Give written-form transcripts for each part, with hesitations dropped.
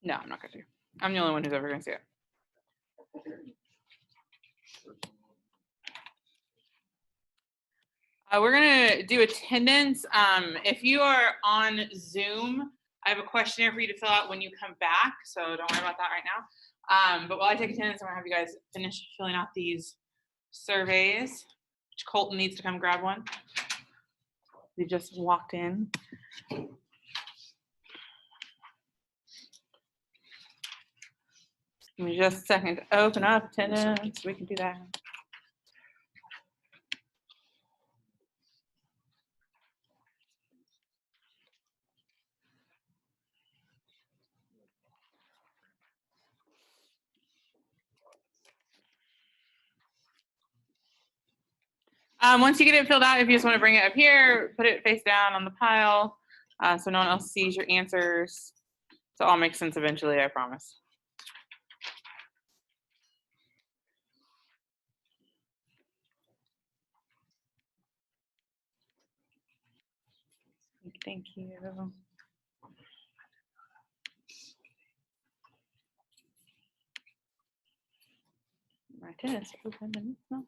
No, I'm not going to. I'm the only one who's ever going to see it. We're going to do attendance. If you are on Zoom, I have a questionnaire for you to fill out when you come back, so don't worry about that right now. But while I take attendance, I'm going to have you guys finish filling out these surveys, which Colton needs to come grab one. He just walked in. Give me just a second to open up attendance. We can do that. Once you get it filled out, if you just want to bring it up here, put it face down on the pile so no one else sees your answers. So it'll all make sense eventually, I promise. Thank you. My attendance open. No.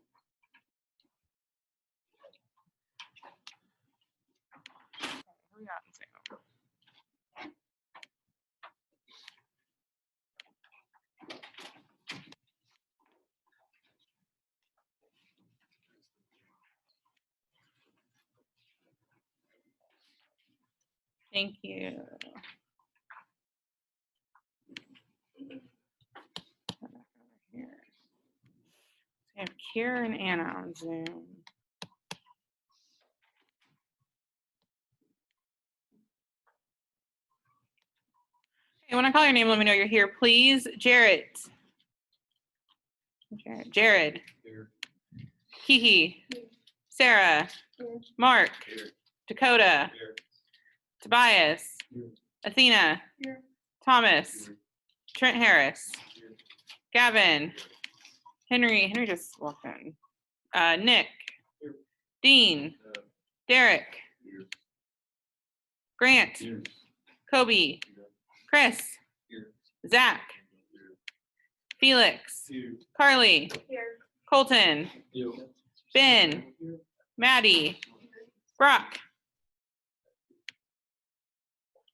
Thank you. I have Kira and Anna on Zoom. Hey, when I call your name, let me know you're here, please. Jared. Jared. Here. Kiki. Here. Sarah. Here. Mark. Here. Dakota. Here. Tobias. Here. Athena. Here. Thomas. Here. Trent Harris. Here. Gavin. Henry just walked in. Nick. Here. Dean. Derek. Here. Grant. Here. Kobe. Here. Chris. Here. Zach. Here. Felix. Here. Carly. Here. Colton. Here. Ben. Here. Maddie. Brock.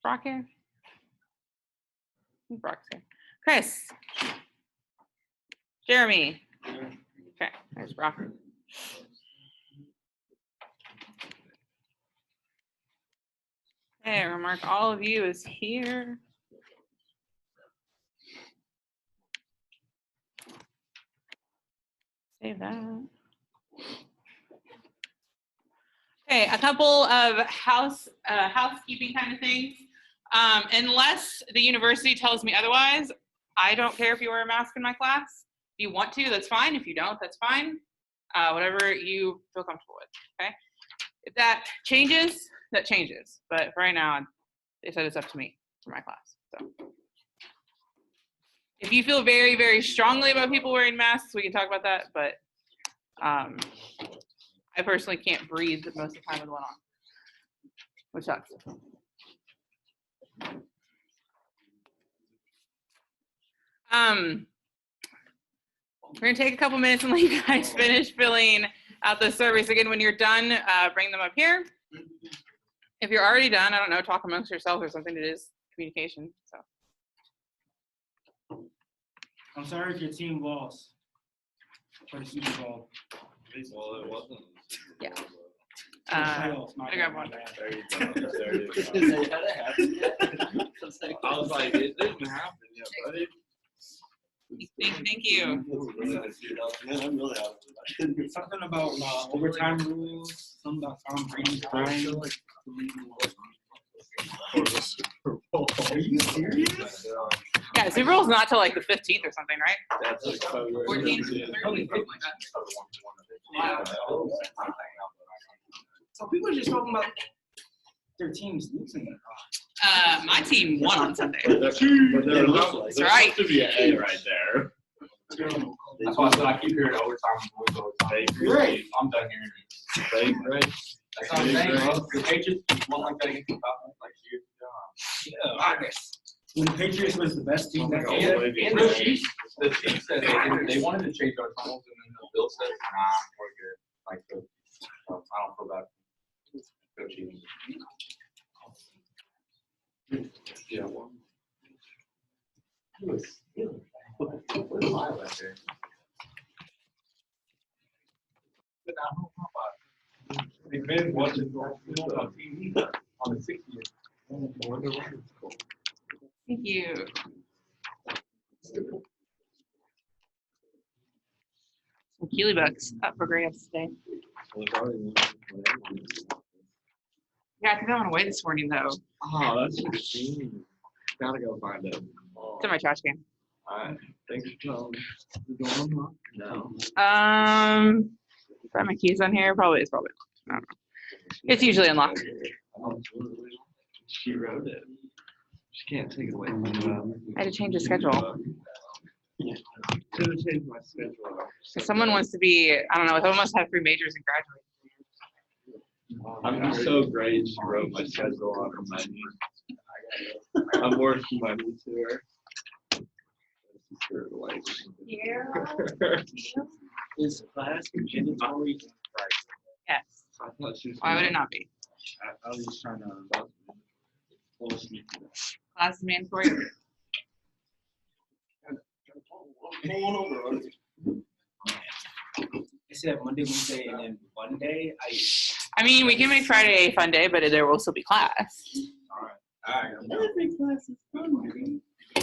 Brock here? Brock's here. Chris. Jeremy. Okay, there's Brock. Okay, remark all of you is here. Save that. Okay, a couple of housekeeping kind of things. Unless the university tells me otherwise, I don't care if you wear a mask in my class. If you want to, that's fine. If you don't, that's fine. Whatever you feel comfortable with, okay? If that changes, that changes. But for right now, they said it's up to me for my class. So if you feel very, very strongly about people wearing masks, we can talk about that. But I personally can't breathe most of the time with one on, which sucks. We're gonna take a couple minutes and let you guys finish filling out the surveys. Again, when you're done, bring them up here. If you're already done, I don't know, talk amongst yourselves or something. It is communication. So. I'm sorry if your team lost. For the Super Bowl. Well, it wasn't. Yeah. I got one. I was like, it didn't happen yet, buddy. Thank you. Something about overtime rules. Something about Tom Brady's time. Are you serious? Yeah, Super Bowl's not till like the 15th or something, right? That's like 14th, 13th, something like that. So people are just talking about their teams losing. My team won on Sunday. That's right. To be an A right there. That's why I said I keep hearing overtime. Great. I'm done hearing it. Great. That's what I'm saying, bro. The Patriots won like that against the Falcons like years ago. Yeah. When the Patriots was the best team that And year. and the Chiefs said they wanted to change our tunnels, and then the Bill said, nah, we're good. Like, I don't feel bad. Go Chiefs. Yeah. They've been watching on TV on the 60th. Thank you. Some Keely bucks up for grabs today. Yeah, I think I went away this morning though. Oh, that's a shame. Gotta go find it. It's in my trash can. Alright, thanks for telling me. The door unlocked? No. If I have my keys on here, probably it's probably locked. I don't know. It's usually unlocked. She wrote it. She can't take it away from you. I had to change the schedule. Should have changed my schedule. If someone wants to be, I don't know, someone must have 3 majors and graduate. I'm just so great. She wrote my schedule on her menu. I'm working my way to her. Is class mandatory? Yes. I thought she was. Why would it not be? I was just trying to. Class is mandatory. I said Monday, Wednesday, and then Monday. I mean, we can make Friday a fun day, but there will still be class. All right.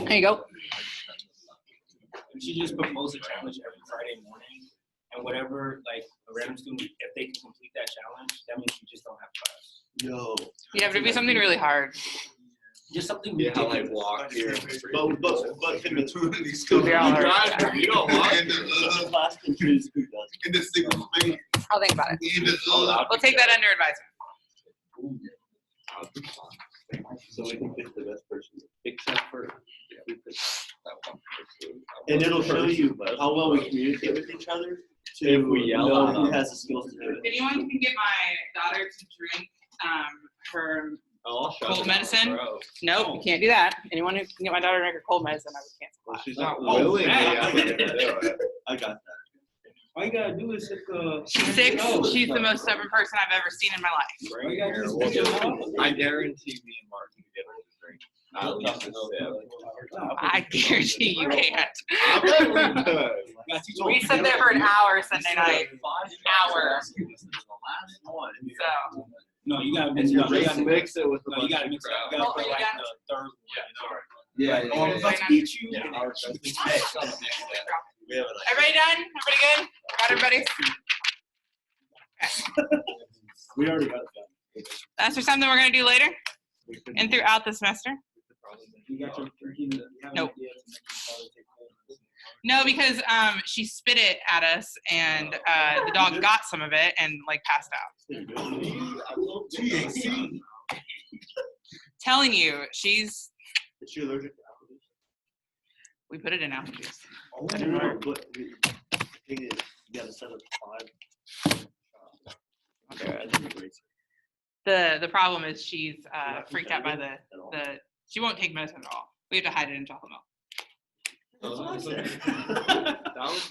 There you go. We should just propose a challenge every Friday morning, and whatever, like a random student, if they can complete that challenge, that means you just don't have class. Yo. You have to be something really hard. Just something Yeah, like ridiculous. walk here. But in between these two, We're all You don't walk. and the class can choose who does. In the single space. I'll think about it. In the We'll take that under advisement. So we can pick the best person. Except for. Yeah, we picked that one person. And it'll show you how well we communicate with each other. To If we yell know at who them. has the skills to do it. If anyone can get my daughter to drink her Oh, I'll shut cold it medicine? down, bro. Nope, you can't do that. Anyone who can get my daughter to drink her cold medicine, I would cancel Well, class. she's not Oh, willing. man. Yeah, we're gonna do it. I got that. All you gotta do is hit the. She's 6. She's the most stubborn person I've ever seen in my life. Bring All you it gotta here. do We'll is just- I guarantee me and Mark can get her to drink. At least a sip. I guarantee you can't. I bet we could. We sat there for an hour Sunday night. Hour. So. No, you gotta And mix it you up. You just gotta mix it with the. No, you gotta mix it up. You gotta put like the third one. Yeah, Like, oh, let's beat you. Yeah. We have an Everybody done? Everybody good? Got everybody? We already got it done. That's for something we're gonna do later and throughout the semester. You got your drinking. You have an Nope. idea to make your father take hold of this. No, because she spit it at us and the dog got some of it and like passed out. THC. Telling you, she's. Is she allergic to apple juice? We put it in apple juice. I don't know, but the thing is, you gotta set up 5 shots. The problem is she's freaked out by the she won't take medicine at all. We have to hide it in chocolate milk.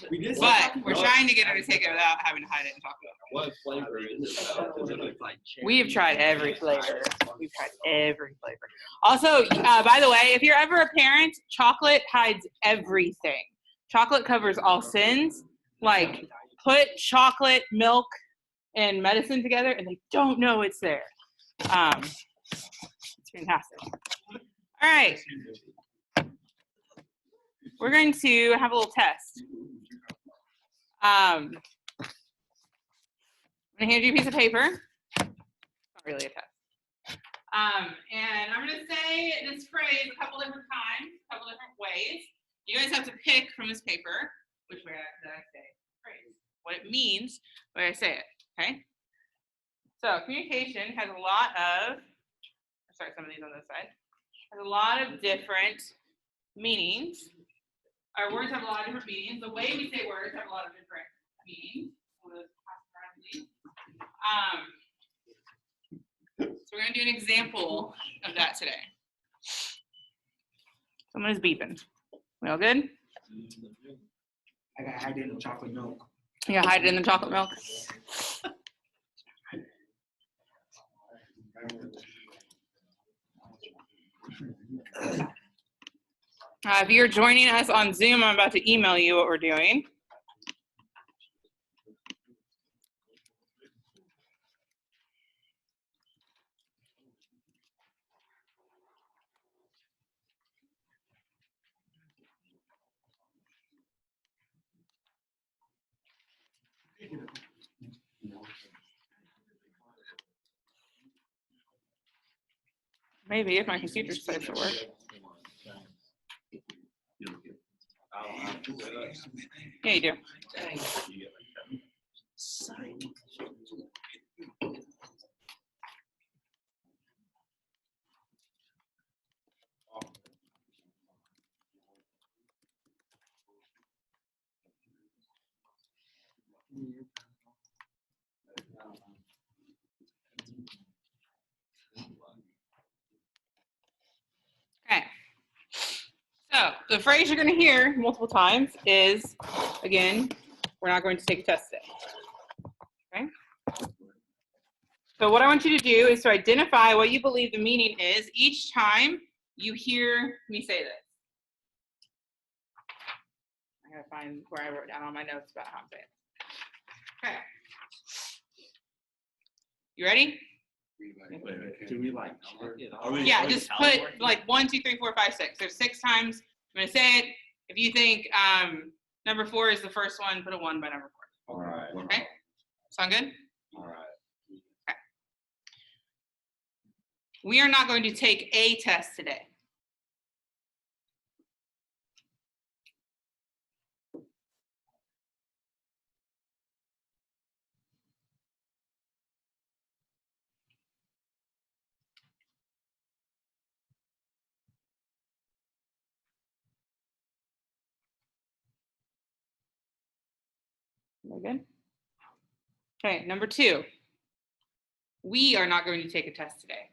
We did. But we're trying to get her to take it without having to hide it in chocolate milk. What flavor is it though? Is it like We have tried every flavor. We've tried every flavor. Also, by the way, if you're ever a parent, chocolate hides everything. Chocolate covers all sins. Like, put chocolate, milk, and medicine together, and they don't know it's there. It's fantastic. All right. We're going to have a little test. I'm going to hand you a piece of paper. It's not really a test. And I'm going to say this phrase a couple different times, a couple different ways. You guys have to pick from this paper which way did I say phrase, what it means when I say it, okay? So communication has a lot of, sorry, some of these on this side, has a lot of different meanings. Our words have a lot of different meanings. The way we say words have a lot of different meanings. So we're going to do an example of that today. Someone is beeping. We all good? I got hide in the chocolate milk. You gotta hide it in the chocolate milk. If you're joining us on Zoom, I'm about to email you what we're doing. Maybe if my computer decides to work. Yeah, you do. Okay. So the phrase you're going to hear multiple times is, again, we're not going to take a test today. Okay. So what I want you to do is to identify what you believe the meaning is each time you hear me say this. I gotta find where I wrote down all my notes about how I'm saying it. Okay. You ready? Can we like? Yeah, just put like 1, 2, 3, 4, 5, 6. There's 6 times. I'm gonna say it. If you think number 4 is the first one, put a 1 by number 4. All right. Okay. Sound good? All right. Okay. We are not going to take a test today. Very good. Okay, number 2. We are not going to take a test today.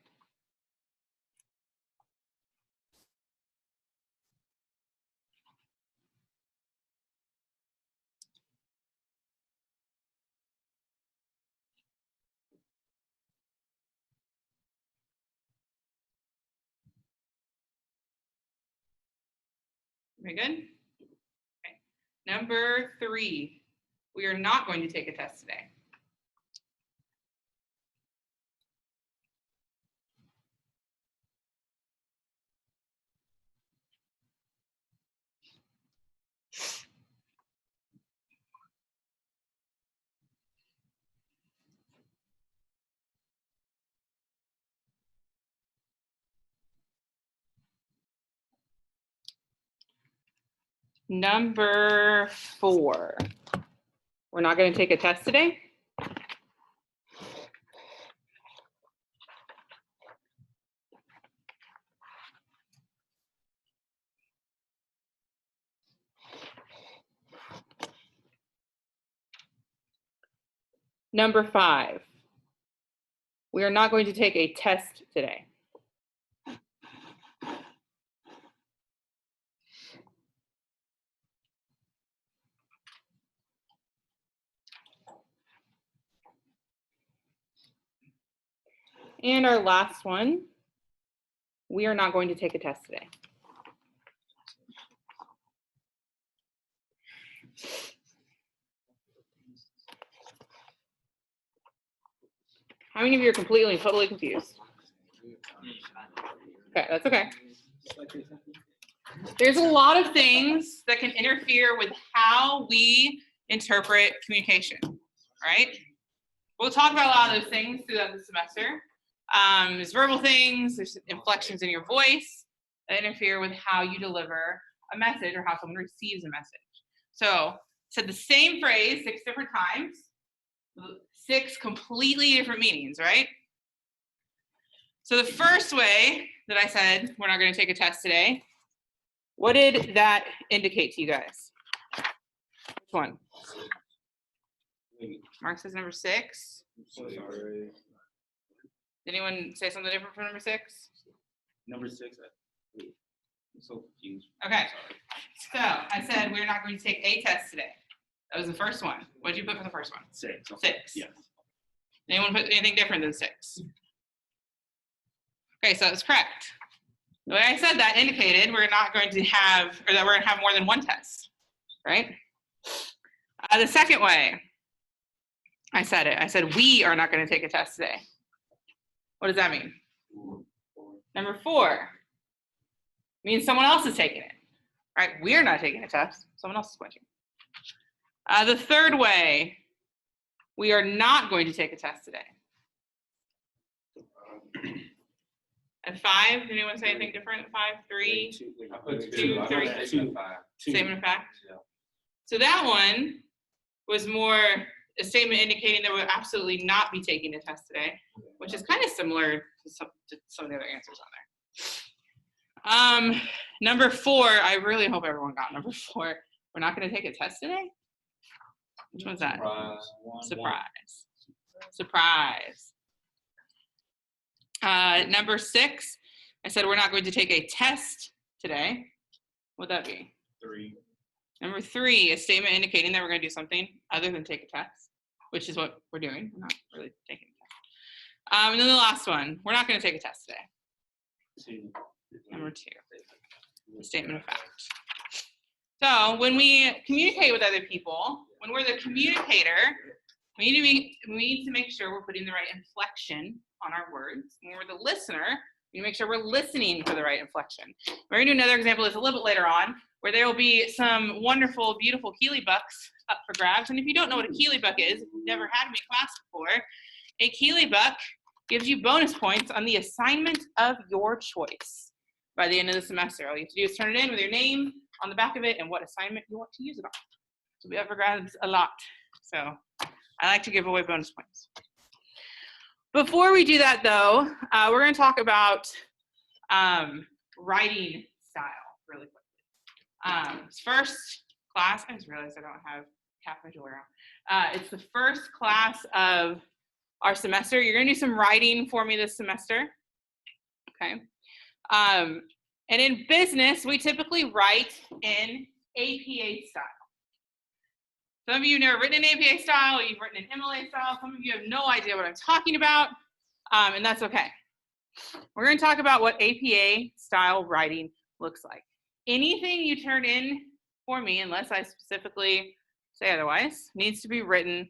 Very good. Okay. Number 3. We are not going to take a test today. Number 4. We're not going to take a test today. Number 5. We are not going to take a test today. And our last one, we are not going to take a test today. How many of you are completely and totally confused? Okay, that's okay. There's a lot of things that can interfere with how we interpret communication, right? We'll talk about a lot of those things throughout the semester. There's verbal things, there's inflections in your voice that interfere with how you deliver a message or how someone receives a message. So, said the same phrase 6 different times, 6 completely different meanings, right? So the first way that I said we're not going to take a test today, what did that indicate to you guys? Which one? Mark says number 6. So sorry. Did anyone say something different from number 6? Number 6. I'm so confused. Okay. So I said we're not going to take a test today. That was the first one. What did you put for the first one? 6. 6. Yes. Anyone put anything different than 6? Okay, so that's correct. The way I said that indicated we're not going to have, or that we're going to have more than one test, right? The second way I said it, I said we are not going to take a test today. What does that mean? Number 4 means someone else is taking it, right? We're not taking a test, someone else is going to. The third way, we are not going to take a test today. And 5, did anyone say anything different? 5, 3, I put 2. 2, I put 3. statement of fact. statement of fact? Yeah. So that one was more a statement indicating that we'll absolutely not be taking a test today, which is kind of similar to some of the other answers on there. Number 4, I really hope everyone got number 4. We're not going to take a test today? Which one's that? Surprise. Surprise. Number 6, I said we're not going to take a test today. What would that be? 3. Number 3, a statement indicating that we're going to do something other than take a test, which is what we're doing. We're not really taking a test. And then the last one, we're not going to take a test today. Number 2, a statement of fact. So when we communicate with other people, when we're the communicator, we need to make sure we're putting the right inflection on our words. When we're the listener, we need to make sure we're listening for the right inflection. We're going to do another example that's a little bit later on, where there will be some wonderful, beautiful Keeley bucks up for grabs. And if you don't know what a Keeley buck is, if you've never had me in class before, a Keeley buck gives you bonus points on the assignment of your choice by the end of the semester. All you have to do is turn it in with your name on the back of it and what assignment you want to use it on. So we up for grabs a lot. So I like to give away bonus points. Before we do that, though, we're going to talk about writing style really quickly. First class, I just realized I don't have half my jewelry on. It's the first class of our semester. You're going to do some writing for me this semester. Okay. And in business, we typically write in APA style. Some of you have never written in APA style, you've written in MLA style. Some of you have no idea what I'm talking about, and that's okay. We're going to talk about what APA style writing looks like. Anything you turn in for me, unless I specifically say otherwise, needs to be written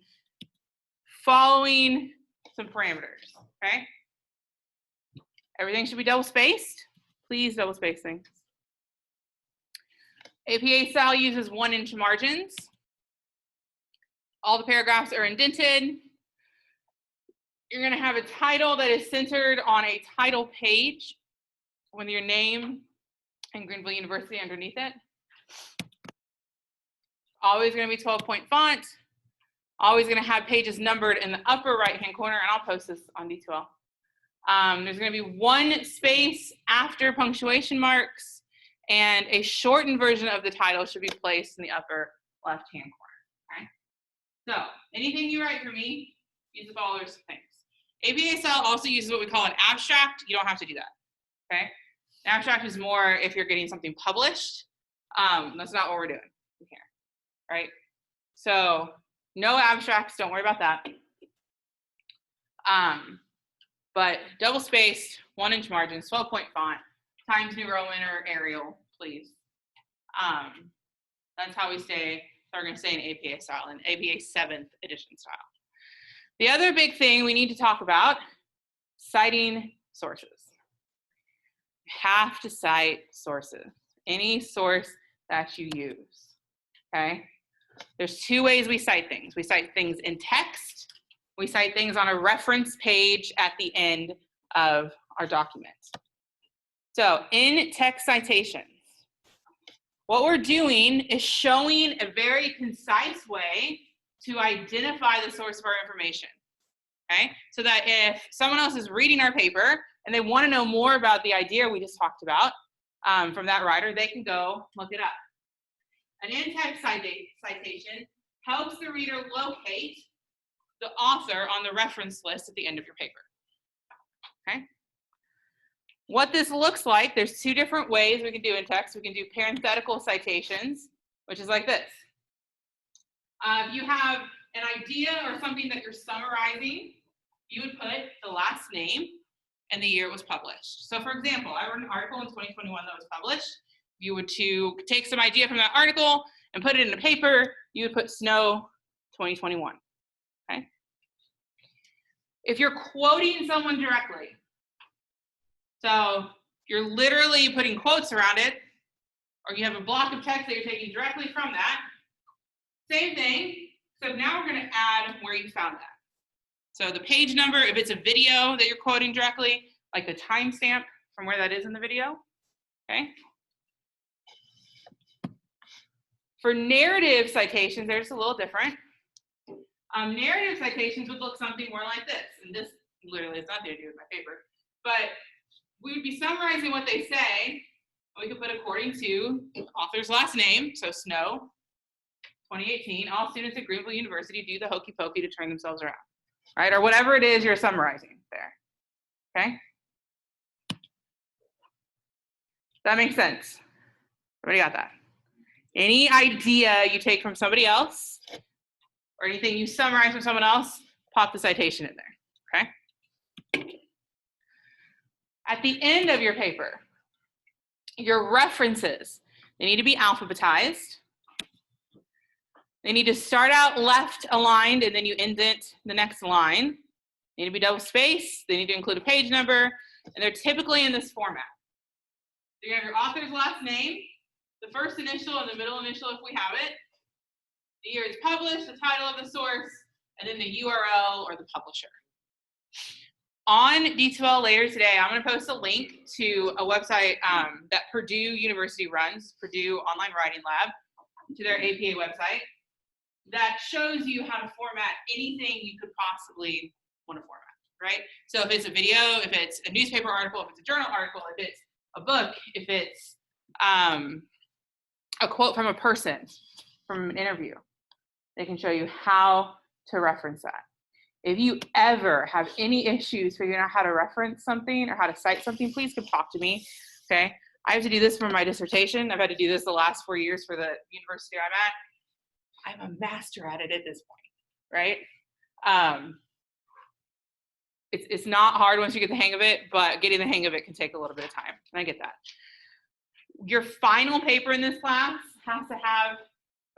following some parameters, okay? Everything should be double spaced. Please double space things. APA style uses 1-inch margins. All the paragraphs are indented. You're going to have a title that is centered on a title page with your name and Greenville University underneath it. Always going to be 12-point font. Always going to have pages numbered in the upper right-hand corner, and I'll post this on D2L. There's going to be 1 space after punctuation marks, and a shortened version of the title should be placed in the upper left-hand corner. Okay? So anything you write for me, use the following things. APA style also uses what we call an abstract. You don't have to do that. Okay? An abstract is more if you're getting something published. That's not what we're doing here. Right? So no abstracts. Don't worry about that. But double spaced, 1-inch margins, 12-point font, Times New Roman or Arial, please. That's how we say. So we're going to say in APA style, in APA 7th edition style. The other big thing we need to talk about, citing sources. You have to cite sources, any source that you use, okay? There's 2 ways we cite things. We cite things in text. We cite things on a reference page at the end of our document. So in text citations, what we're doing is showing a very concise way to identify the source of our information, okay? So that if someone else is reading our paper and they want to know more about the idea we just talked about from that writer, they can go look it up. An in-text citation helps the reader locate the author on the reference list at the end of your paper, okay? What this looks like, there's two different ways we can do in text. We can do parenthetical citations, which is like this. You have an idea or something that you're summarizing. You would put the last name and the year it was published. So for example, I wrote an article in 2021 that was published. You would to take some idea from that article and put it in a paper, you would put snow 2021, okay? If you're quoting someone directly, so you're literally putting quotes around it, or you have a block of text that you're taking directly from that, same thing, so now we're gonna add where you found that. So the page number, if it's a video that you're quoting directly, like the timestamp from where that is in the video, okay? For narrative citations, they're just a little different. Narrative citations would look something more like this, and this literally has nothing to do with my paper, but we would be summarizing what they say. We could put according to the author's last name, so Snow, 2018, all students at Greenville University do the hokey pokey to turn themselves around, right? Or whatever it is you're summarizing there, okay? That makes sense. Everybody got that? Any idea you take from somebody else or anything you summarize from someone else, pop the citation in there, okay? At the end of your paper, your references, they need to be alphabetized. They need to start out left aligned and then you indent the next line. They need to be double spaced. They need to include a page number, and they're typically in this format. So you have your author's last name, the first initial and the middle initial if we have it, the year it's published, the title of the source, and then the URL or the publisher. On D2L later today, I'm going to post a link to a website that Purdue University runs, Purdue Online Writing Lab, to their APA website that shows you how to format anything you could possibly want to format, right? So if it's a video, if it's a newspaper article, if it's a journal article, if it's a book, if it's a quote from a person, from an interview, they can show you how to reference that. If you ever have any issues figuring out how to reference something or how to cite something, please come talk to me, okay? I have to do this for my dissertation. I've had to do this the last 4 years for the university I'm at. I'm a master at it at this point, right? It's not hard once you get the hang of it, but getting the hang of it can take a little bit of time, and I get that. Your final paper in this class has to have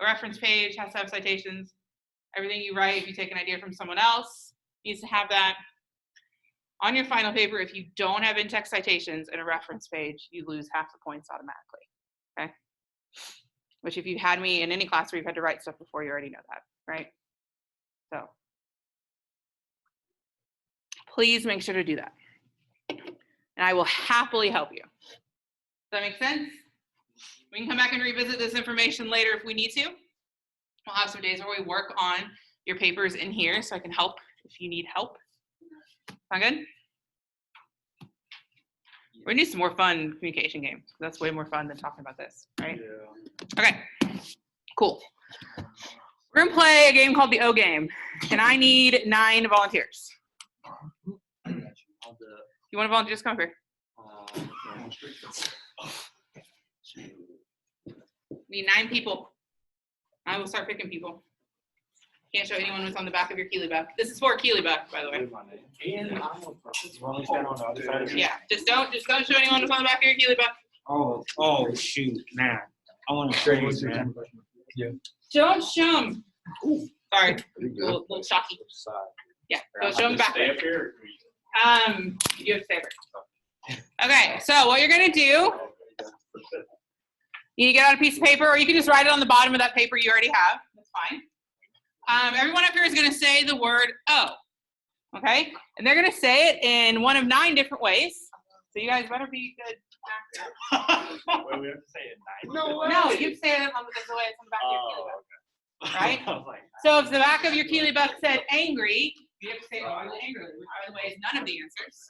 a reference page, has to have citations. Everything you write, if you take an idea from someone else, needs to have that. On your final paper, if you don't have in-text citations and a reference page, you lose half the points automatically, okay? Which if you had me in any class where you've had to write stuff before, you already know that, right? So please make sure to do that. And I will happily help you. Does that make sense? We can come back and revisit this information later if we need to. We'll have some days where we work on your papers in here so I can help if you need help. Sound good? We're gonna do some more fun communication games. That's way more fun than talking about this, right? Yeah. Okay, cool. We're gonna play a game called the O game, and I need 9 volunteers. You want to volunteer? Just come up here. Need 9 people. I will start picking people. Can't show anyone what's on the back of your Keely buck. This is for a Keely buck, by the way. Yeah, just don't show anyone what's on the back of your Keely buck. Oh shoot, man. I want to show you, man. Yeah. Don't show them. Sorry, a little shocky. Yeah, don't show them back. Stay up here. You have to stay there. Okay, so what you're gonna do, you get out a piece of paper, or you can just write it on the bottom of that paper you already have. That's fine. Everyone up here is going to say the word O, okay? And they're going to say it in one of 9 different ways. So you guys better be good actors. Well, we have to say it 9. No, you have to say it on the way it's on the back of your Keely buck, right? So if the back of your Keely buck said angry, you have to say it really angrily, which by the way is none of the answers.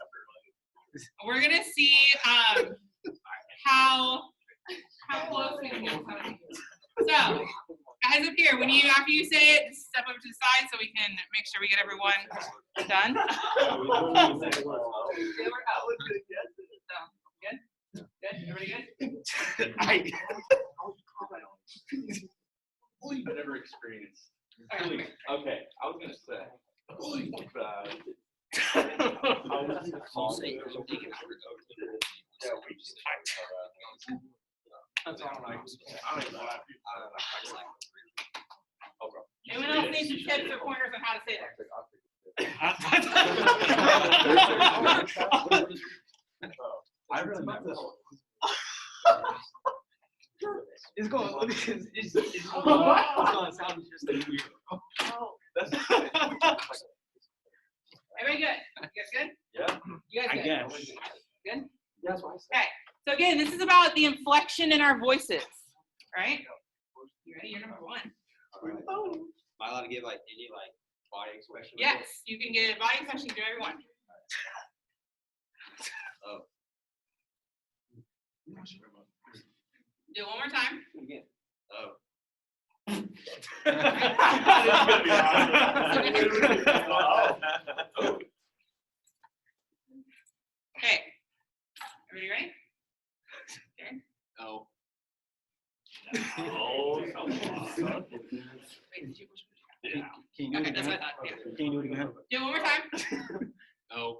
We're going to see how close we can get to something. So, guys up here, after you say it, just step over to the side so we can make sure we get everyone done. So, right. I never experienced. Okay. Okay, I was gonna say. That's all I don't even know. Anyone else need some tips or pointers on how to say that? I remember. It's going. It's Oh. going to sound just like you. Everybody good? You guys good? Yeah. You guys I good? guess. Good? That's why I said. Okay. So again, this is about the inflection in our voices, right? You ready? You're number one. Am I allowed to give like any like body expression? Yes, you can get body expression to everyone. Oh. Do it one more time. Again. Oh. Okay. Everybody ready? Okay. Oh. Wait, did you? Can you do Okay, it that's what I again? thought. Yeah. Can you do it again? Do it one more time. Oh.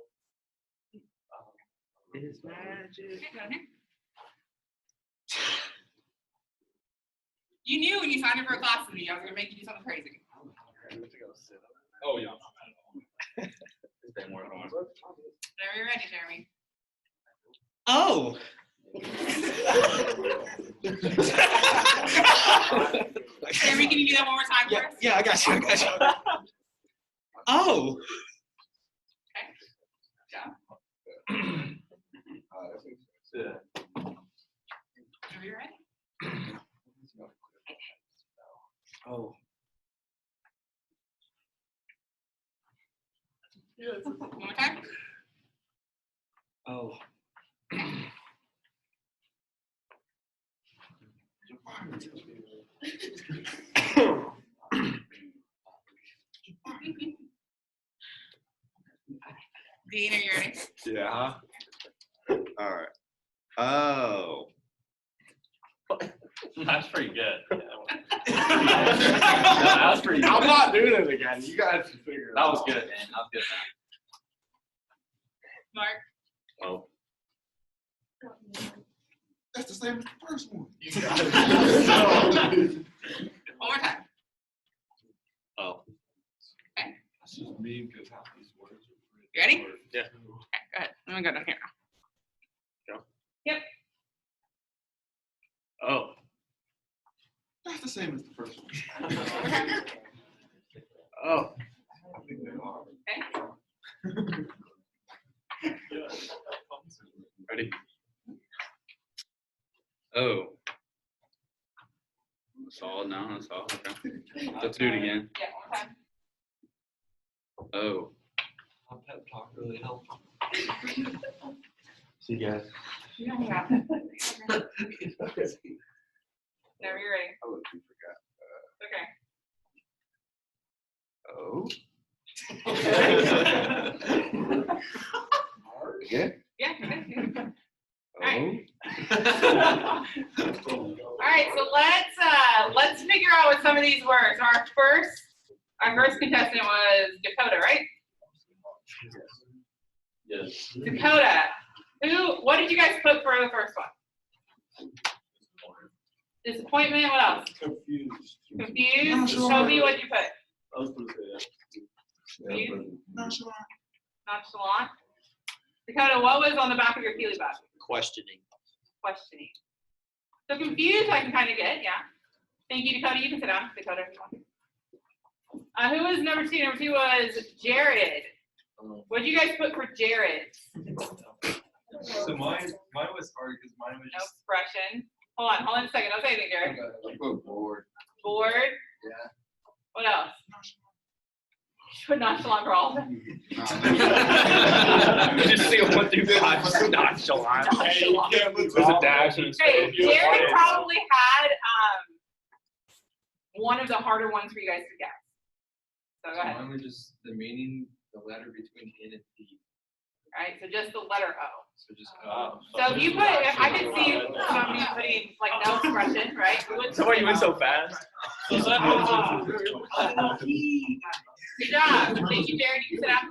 It's magic. Okay, down here. You knew when you signed up for a class with me, I was gonna make you do something crazy. Oh, yeah. It's been more than once. Whenever you're ready, Jeremy. Oh. Jeremy, can you do that one more time for us? Yeah, I got you. Oh. Whenever you're ready. Oh. One more time. Oh. Dean, are you ready? Yeah. All right. Oh. That's pretty good. That was pretty good. I'm not doing it again. You guys can figure it That out. was good, man. That was good. Mark. Oh. That's the same as the first one. One more time. Oh. That's just me because half these words are pretty. You ready? Yeah. Okay, go ahead. I'm gonna go down here now. Go. Yep. Oh. That's the same as the first one. Oh. I think they are. Okay. Ready? Oh. Solid now. That's all. Okay. Let's do it again. Yeah, one more time. Oh. My pep talk really helped. See you guys. You know how to- Whenever you're ready. I looked, you forgot. Okay. Oh. Again? Yeah, okay. Good. Oh. All right, so let's figure out what some of these words. Our first contestant was Dakota, right? Yes. Dakota. What did you guys put for the first one? Disappointment, what else? Confused. Confused? Toby, what'd you put? I was going to say that. Confused? Nonchalant. Nonchalant? Dakota, what was on the back of your Keely bag? Questioning. Questioning. So confused, I can kind of get, yeah. Thank you, Dakota. You can sit down, Dakota. If you want. Who was number two? Number two was Jared. What did you guys put for Jared? So mine was hard because mine was No just. expression. Hold on a second. Don't say anything, Jared. I put bored. Bored. Yeah. What else? You put nonchalant for all of them. Just see what through five. Nonchalant. There's a dash in his Hey, face. Jared probably had one of the harder ones for you guys to guess. So go ahead. Mine was just the meaning, the letter between N and P. right? So just the letter O. So just, So if you put, I could see some of you putting like no expression, right? We wouldn't So what, say you went no. so fast? Good job. Thank you, Jared. You can sit down.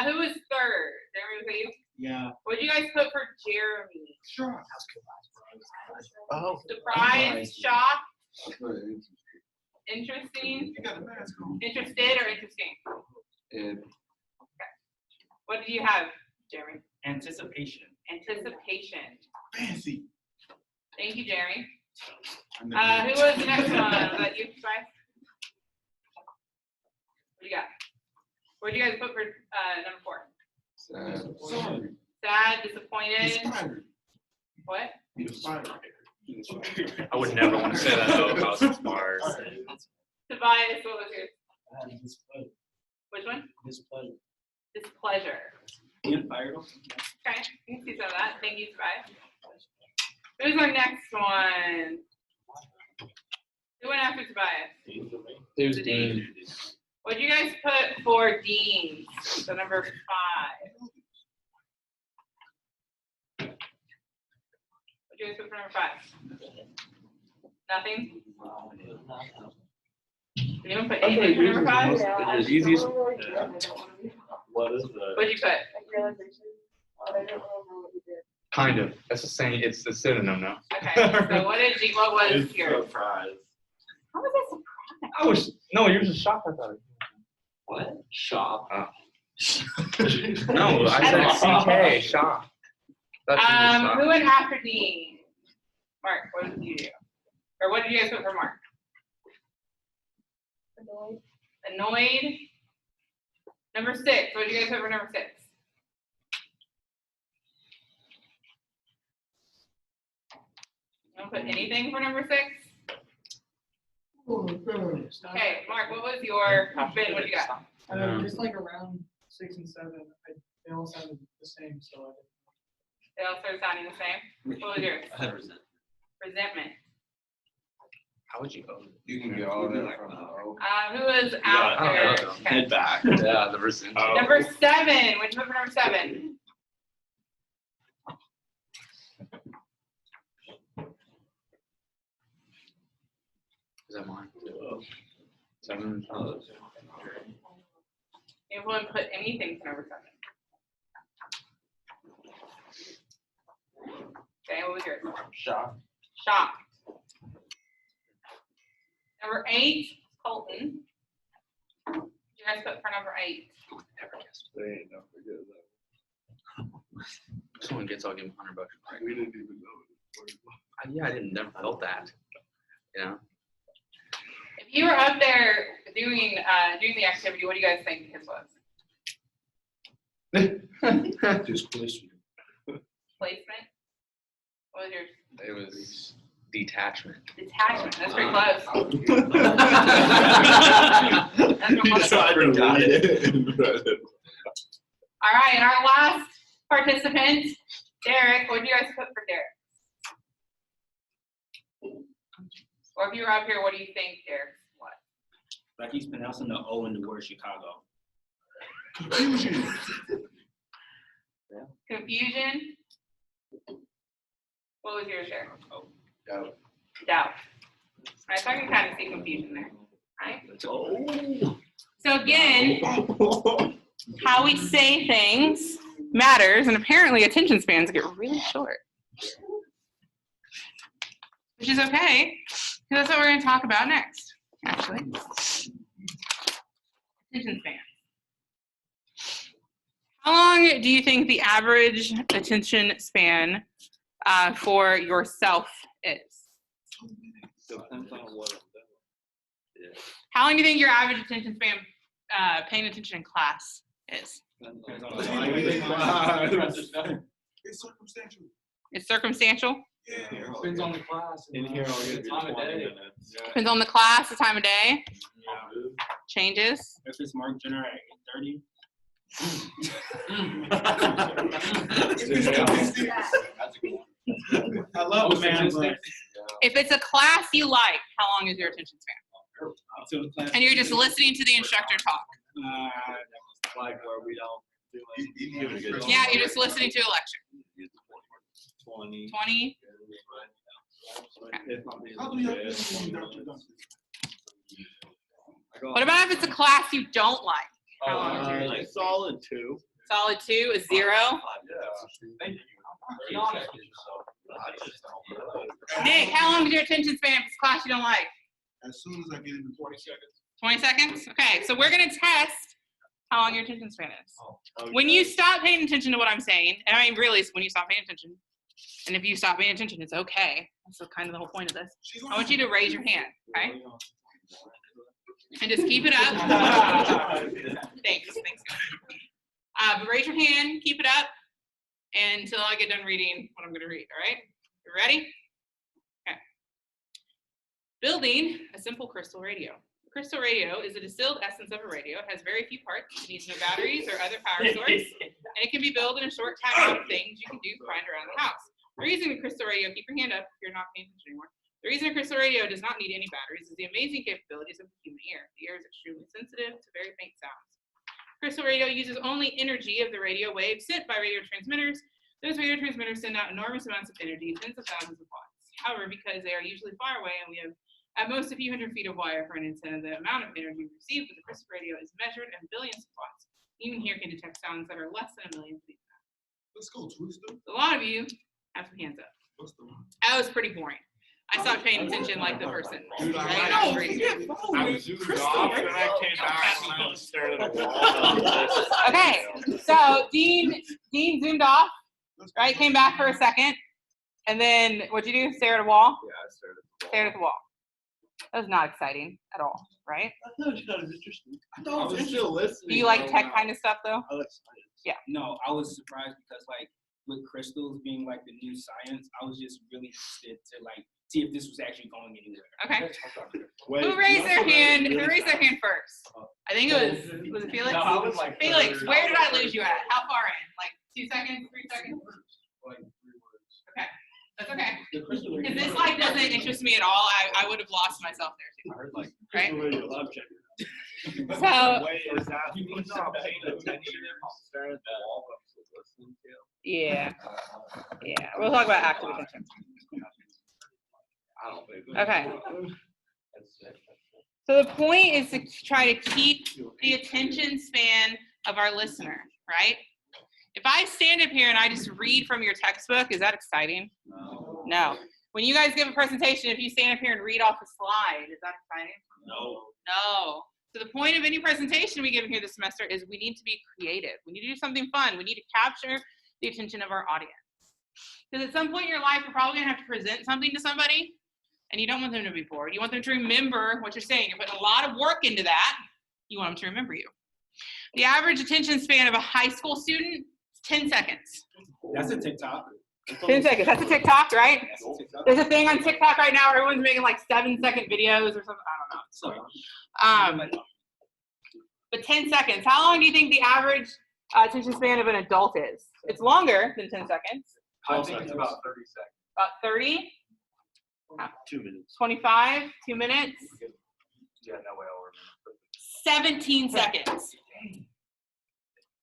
Who was third? Jeremy, was that you? Yeah. What did you guys put for Jeremy? Sure. Oh. Surprise, shock, interesting, You got a mask on. interested, or interesting? And What did you have, Jeremy? Anticipation. Anticipation. Fancy. Thank you, Jeremy. I Who never- was the next one? Was that you, Bryce? What do you got? What did you guys put for number 4? Sorry. Sad, disappointed. Inspired. What? Inspired. I would never want to say that though about Mars. Tobias, what was yours? Which one? Displeasure. Displeasure. Being fired up. Okay, you can see some of that. Thank you, Tobias. Who's our next one? Who went after Tobias? Who's The Dean. What did you guys put for Deans? So number 5. What did you guys put for number 5? Nothing? Did anyone put anything for number 5? The easiest. What is What did you put? Kind of. That's the same. It's the synonym now. Okay, so what was yours? Surprise. How was that surprise? I was yours is shock. I thought. What? Shop. Oh. No, I said CK shock. That's Who went after Dean? Mark, what did you do? Or what did you guys put for Mark? Annoyed. Number 6. What did you guys put for number 6? You don't put anything for number 6? Okay, Mark, what was your Ben? What do you got? Just like around 6 and 7, they all sounded the same, so They all started sounding the same. What was yours? 100%. Resentment. How would you go? You can get all that from the O. Who was after? Okay. Head back. Yeah, the resent. Number 7. What did you put for number 7? Is that mine? 7. You wouldn't put anything for number 7. Okay, what was yours? Shock. Shocked. Number 8, Colton. What did you guys put for number 8? They ain't never forget that. Someone gets, I'll give him $100. We didn't even know. Yeah, I didn't never felt that. You know. If you were up there doing the activity, what do you guys think his was? Displacement. Placement? What was yours? It was detachment. Detachment. That's pretty close. Got it. All right, and our last participant, Derek. What did you guys put for Derek? Or if you were up here, what do you think Derek's was? Like he's pronouncing the O in the word Chicago. Confusion. Confusion? What was yours, Derek? Doubt. Doubt. All right, so I can kind of see confusion there. All right. So again, how we say things matters, and apparently attention spans get really short. Which is okay, because that's what we're going to talk about next, actually. Attention span. How long do you think the average attention span for yourself is? Depends on what I'm doing. Yeah. How long do you think your average attention span paying attention in class is? It's circumstantial. It's circumstantial? Yeah. depends on the class. In here, I'll give you Time of 20 day. minutes. Depends on the class, the time of day, changes. If it's Mark Jenner at 8:30. I love it, man. But If it's a class you like, how long is your attention span? Until the class. And you're just listening to the instructor talk. Like where we don't Yeah, you're just listening to a lecture. 20. 20. How do you have to be Dr. Duncan? What about if it's a class you don't like? How long is your Like solid 2. solid 2, a 0? Nick, how long is your attention span if it's a class you don't like? As soon as I get into 20 seconds. 20 seconds? Okay, so we're going to test how long your attention span is. When you stop paying attention to what I'm saying, and I mean really, when you stop paying attention, and if you stop paying attention, it's okay. That's kind of the whole point of this. I want you to raise your hand, okay? And just keep it up. Thanks. But raise your hand, keep it up until I get done reading what I'm going to read, all right? You ready? Okay. Building a simple crystal radio. A crystal radio is a distilled essence of a radio. It has very few parts. It needs no batteries or other power source. And it can be built in a short time out of things you can do find around the house. The reason a crystal radio, keep your hand up if you're not paying attention anymore. The reason a crystal radio does not need any batteries is the amazing capabilities of the human ear. The ear is extremely sensitive to very faint sounds. Crystal radio uses only energy of the radio waves sent by radio transmitters. Those radio transmitters send out enormous amounts of energy, tens of thousands of watts. However, because they are usually far away and we have at most a few hundred feet of wire for an antenna, the amount of energy received with the crystal radio is measured in billions of watts. Even here can detect sounds that are less than a million feet. Let's go, Twister. A lot of you have some hands up. What's the one? That was pretty boring. I stopped paying attention like the person. Dude, Right? I know. I was zoomed off, and I came back and I was staring at the wall. Okay, so Dean zoomed off, right? Came back for a second, and then what'd you do? Stare at a wall? Yeah, I stared at the wall. Stared at the wall. That was not exciting at all, right? I thought it was kind of interesting. I was still listening. Do you like tech kind of stuff though? I like science. No, I was surprised because like with crystals being like the new science, I was just really interested to like see if this was actually going anywhere. Okay. Wait, Who raised their hand? really Who raised their hand first? I think it was Felix? No, I was like Felix, third. where did I lose you at? How far in? Like 2 seconds, 3 seconds? Like 3 words. Okay, that's okay. The crystal radio. If this like doesn't interest me at all, I would have lost myself there too. I heard like Right? Crystal radio, lab checker. So Wait, is that you not paying attention? Staring at the wall, but I'm still listening to. yeah, we'll talk about active attention. I don't think. Okay. So the point is to try to keep the attention span of our listener, right? If I stand up here and I just read from your textbook, is that exciting? No. When you guys give a presentation, if you stand up here and read off a slide, is that exciting? No. No. So the point of any presentation we give here this semester is we need to be creative. We need to do something fun. We need to capture the attention of our audience. Because at some point in your life, you're probably gonna have to present something to somebody, and you don't want them to be bored. You want them to remember what you're saying. You're putting a lot of work into that. You want them to remember you. The average attention span of a high school student is 10 seconds. That's a TikTok. 10 seconds. That's a TikTok, right? That's a TikTok. There's a thing on TikTok right now where everyone's making like 7-second videos or something. I don't know. But 10 seconds. How long do you think the average attention span of an adult is? It's longer than 10 seconds. I think it's about 30 seconds. About 30, 2 minutes. 25, 2 minutes, Yeah, no way I'll remember. 17 seconds.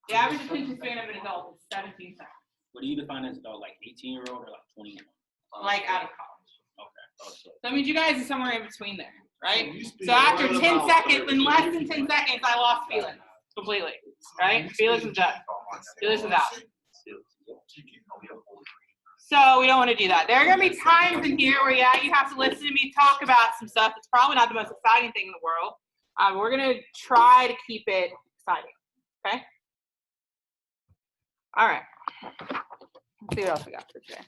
The average attention span of an adult is 17 seconds. What do you define as adult? Like 18-year-old or like 20-year-old? Like out of college. Okay. So that means you guys are somewhere in between there, right? You speak So after right 10 about seconds, in less than 10 seconds, I lost Felix completely, right? Felix is done. Felix is out. So we don't want to do that. There are going to be times in here where, yeah, you have to listen to me talk about some stuff that's probably not the most exciting thing in the world. We're going to try to keep it exciting, okay? All right. Let's see what else we got for today.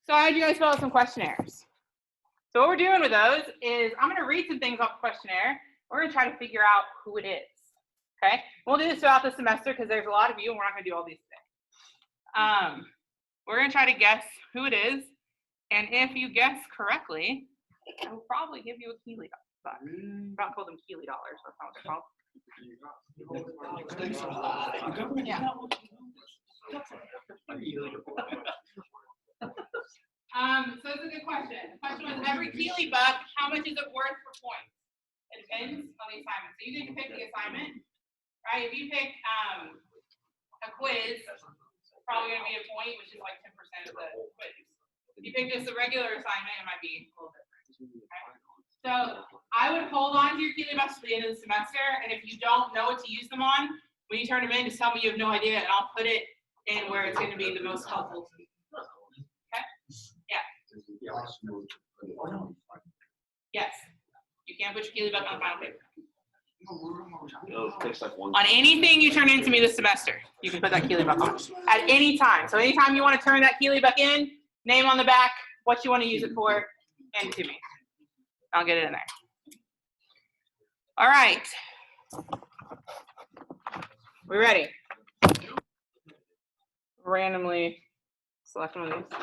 So I had you guys fill out some questionnaires. So what we're doing with those is I'm going to read some things off the questionnaire. We're going to try to figure out who it is, okay? We'll do this throughout the semester because there's a lot of you and we're not going to do all these things. We're going to try to guess who it is. And if you guess correctly, I will probably give you a Keeley buck. I'm not call them Keeley dollars. That's not what they're called. Yeah. So it's a good question. The question was, every Keeley buck, how much is it worth for points? It depends on the assignment. So you get to pick the assignment. right? If you pick a quiz, it's probably going to be a point, which is like 10% of the quiz. If you pick just a regular assignment, it might be a little different. Okay? So I would hold on to your Keely bucks to the end of the semester, and if you don't know what to use them on, when you turn them in, just tell me you have no idea, and I'll put it in where it's going to be the most helpful to you. Okay? Yeah. Yes. You can't put your Keely buck on the final paper. On anything you turn into me this semester, you can put that Keely buck on at any time. So anytime you want to turn that Keely buck in, name on the back, what you want to use it for, and to me. I'll get it in there. All right. We ready? Randomly select one of these.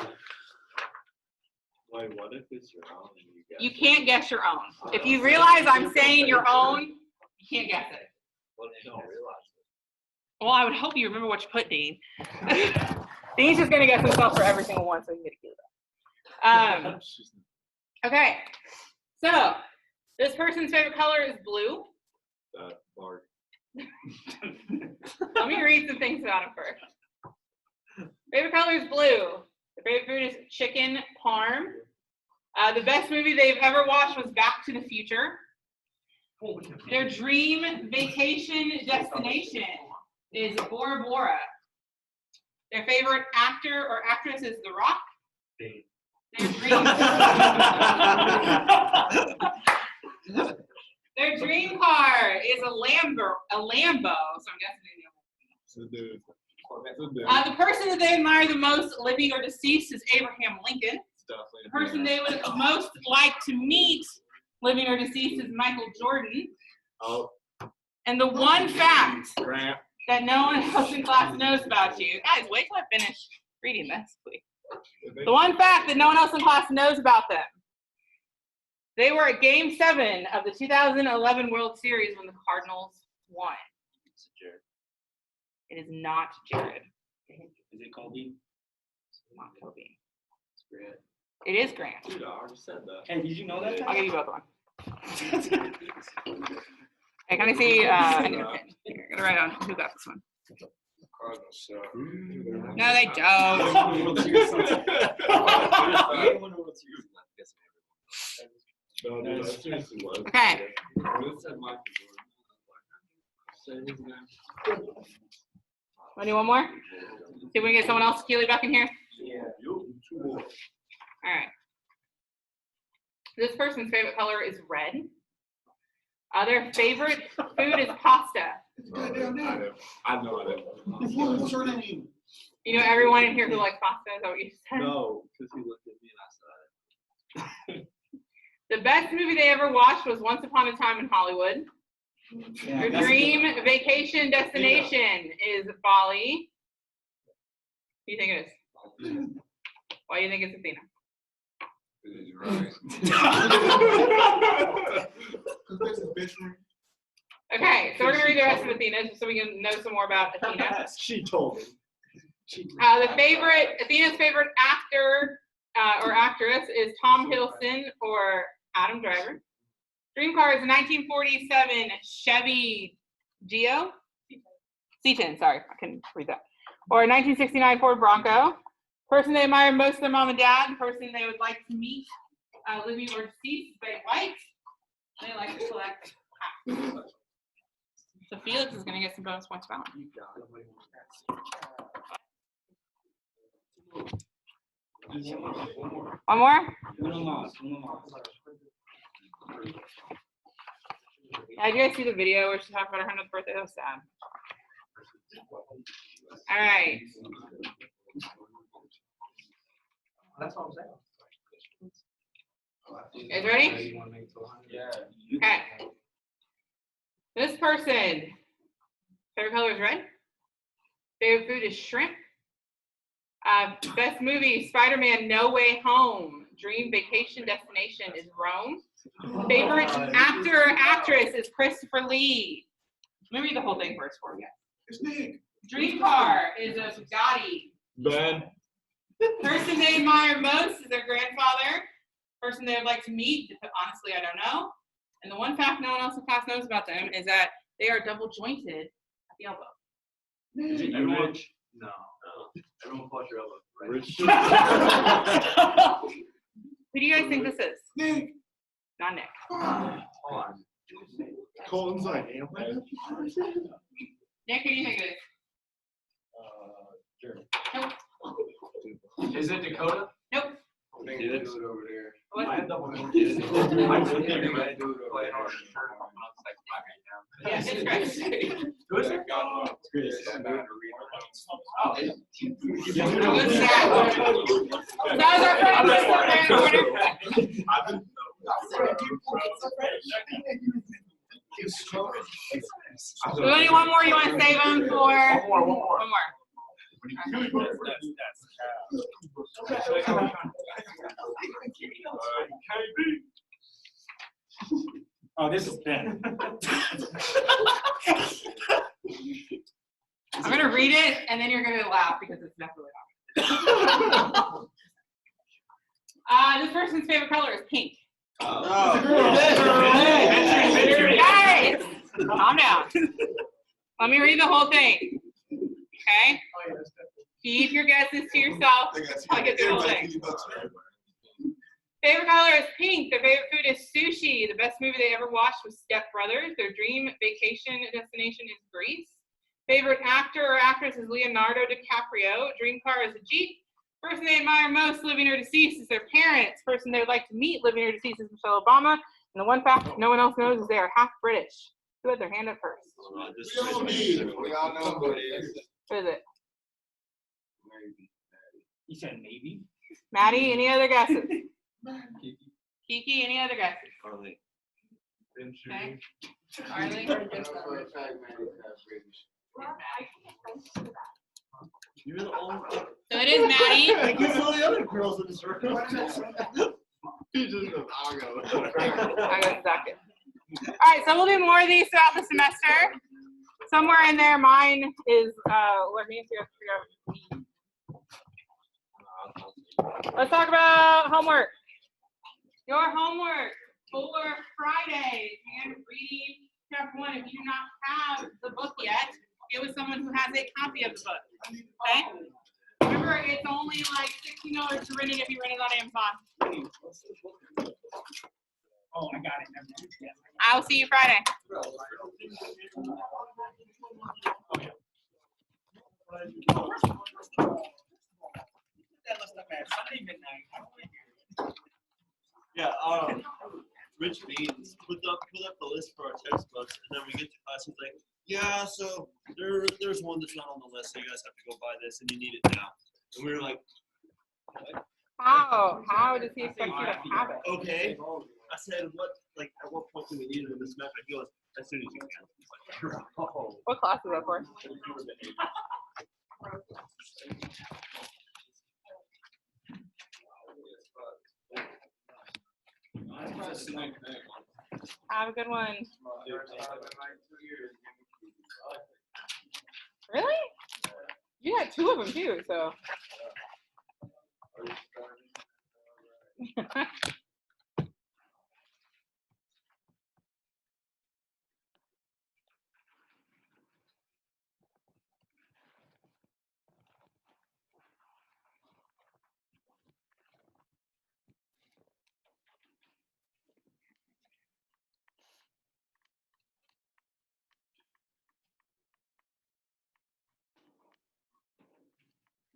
Wait, what if it's your own and you guess? You can't guess your own. If you realize I'm saying your own, you can't guess it. Well, they don't realize it. Well, I would hope you remember what you put, Dean. Dean's just gonna guess himself for every single one, so you can get a Keely. Okay. So this person's favorite color is blue. Bart. Let me read some things about him first. Favorite color is blue. Their favorite food is chicken parm. The best movie they've ever watched was Back to the Future. Their dream vacation destination is Bora Bora. Their favorite actor or actress is The Rock. Their dream car is a Lambo, so I'm guessing they know. The person that they admire the most, living or deceased, is Abraham Lincoln. The person they would most like to meet, living or deceased, is Michael Jordan. Oh. And the one fact that no one else in class knows about you, guys, wait till I finish reading this, please. The one fact that no one else in class knows about them. They were at Game 7 of the 2011 World Series when the Cardinals won. It is not Jared. Is it Kobe? Not Kobe. It's Grant. It is Grant. Dude, I already said that. Hey, did you know that? I'll give you both one. Hey, can I see? I need a pen. Here, I gotta write on who got this one. No, they don't. No, dude, I seriously was. Okay. It said Michael Jordan. Say his name. Want one more? See if we can get someone else Keely back in here. Yeah. Two more. All right. This person's favorite color is red. Their favorite food is pasta. I know it. What's her name? You know everyone in here who likes pasta, is that what you said? No, because he looked at me and I said it. The best movie they ever watched was Once Upon a Time in Hollywood. Their dream vacation destination is Bali. What do you think it is? Why do you think it's Athena? Okay, so we're gonna read the rest of Athena just so we can know some more about Athena. She told me. Athena's favorite actor or actress is Tom Hiddleston or Adam Driver. Dream car is a 1947 Chevy Geo. C10, sorry, I couldn't read that. Or a 1969 Ford Bronco. Person they admire most of their mom and dad. The person they would like to meet, living or deceased, is Betty White. They like to collect hats. So Felix is going to get some bonus points for that one. One more? Yeah, did you guys see the video where she talked about her 100th birthday? That was sad. All right. That's all I'm saying. You guys ready? Yeah. Okay. This person, favorite color is red. Favorite food is shrimp. Best movie, Spider-Man No Way Home. Dream vacation destination is Rome. Favorite actor or actress is Christopher Lee. Let me read the whole thing first for you. It's Nick. Dream car is a Bugatti. Ben. Person they admire most is their grandfather. Person they would like to meet, honestly, I don't know. And the one fact no one else in class knows about them is that they are double jointed the elbow. Is it Everyone- rich? No. Everyone flush your elbow. Right? Rich. Who do you guys think this is? Nick. Not Nick. Hold on. Colton's like, damn. Nick, who do you think it is? Is it Dakota? Nope. I think it's over there. What? I had double Is it? I just think it might do it over there. Yeah, it's Chris. Who is it? Chris. Oh. Who's that? That was our friend Chris over there in the corner. Do we need one more? You want to save them for? One more. One more. Oh, this is Ben. I'm gonna read it, and then you're gonna laugh because it's definitely not. This person's favorite color is pink. Guys, calm down. Let me read the whole thing. Okay? Oh, yeah, that's definitely. Keep your guesses to yourself. I'll get through the whole thing. Favorite color is pink. Their favorite food is sushi. The best movie they ever watched was Step Brothers. Their dream vacation destination is Greece. Favorite actor or actress is Leonardo DiCaprio. Dream car is a Jeep. Person they admire most, living or deceased, is their parents. Person they would like to meet, living or deceased, is Michelle Obama. And the one fact no one else knows is they are half British. Who had their hand up first? We all know who it is. Who is it? You said maybe? Maddie, any other guesses? Kiki, any other guesses? Carly. Okay. Arlie? You're the only. So it is Maddie. I guess all the other girls in this room. He just goes, I'll go. I got exactly. All right, so we'll do more of these throughout the semester. Somewhere in there, mine is learning to figure out. Let's talk about homework. Your homework for Friday and reading chapter 1. If you do not have the book yet, get with someone who has a copy of the book. Okay? Remember, it's only like $16 to rent it if you rent it on Amazon. Oh, I got it. Never mind. Yeah. I'll see you Friday. Yeah, Rich Beans put up the list for our textbooks, and then we get to class. He's like, "Yeah, so there's one that's not on the list, so you guys have to go buy this, and you need it now." And we were like, How does he expect you to have it? "Okay." I said, "What? Like, at what point do we need it in this semester?" He goes, "As soon as you can." What class is that for? Have a good one. Really? You had 2 of them too, so.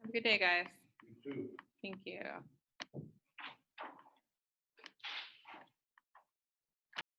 Have a good day, guys. Thank you.